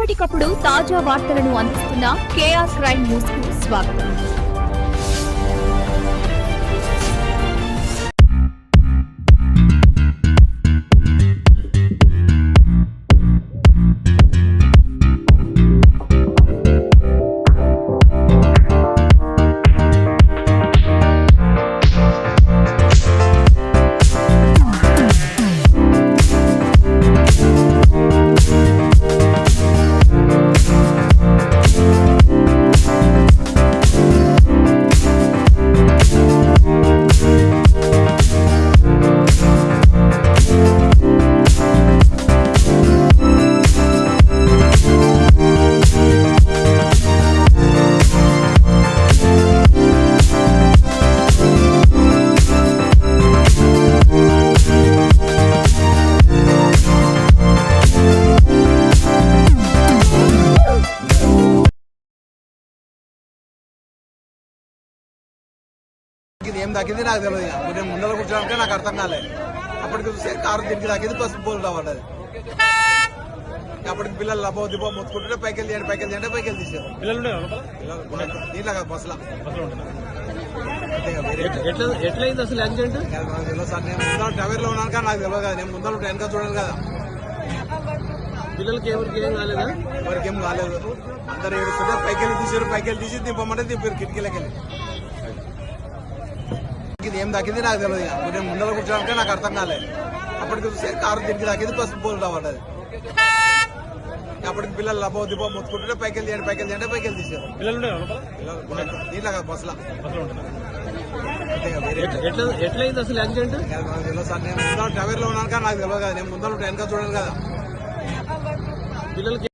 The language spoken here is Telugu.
ఎప్పటికప్పుడు తాజా వార్తలను అందిస్తున్న కేఆర్ క్రైమ్ న్యూస్ కు స్వాగతం. ఏం తాకింది నాకు తెలియదు. నేను ముందర కూర్చోడానికి నాకు అర్థం కాలేదు. అప్పటికి చూస్తే కారు దీనికి తాకింది, పసుపు పోలు రావట్లేదు. అప్పటికి పిల్లలు లబో దిబో మొత్తుకుంటుంటే పైకి వెళ్ళి తీసారు. దీంట్లో కాదు, బస్సులో. ఎట్లయింది అసలు యాక్సిడెంట్? తెలియదు సార్. నేను ముందర డ్రైవర్ లో ఉన్నాను కానీ నాకు తెలియదు కదా. నేను ముందర వెనక చూడాలి కదా. పిల్లలకి ఎవరికి ఏం కాలేదా? ఎవరికి ఏం కాలేదు. అందరు ఏడుస్తుంటే పైకి వెళ్ళి తీసి దింపమంటే దింపారు కిటికీలకి వెళ్ళి. ఏం తాకింది నాకు తెలియదు. నేను ముందర కూర్చోడానికి నాకు అర్థం కాలేదు. అప్పటికి చూస్తే కారు దీనికి తాకింది, పసుపు పోలు రావట్లేదు. అప్పటికి పిల్లలు లబో దిబో మొత్తుకుంటుంటే పైకి వెళ్ళి తీసారు. దీంట్లో కాదు, బస్సులో. ఎట్లయింది అసలు యాక్సిడెంట్? తెలియదు సార్. నేను ముందర డ్రైవర్ లో ఉన్నాను కానీ నాకు తెలియదు కదా. నేను ముందర వెనక చూడాలి కదా. పిల్లలకి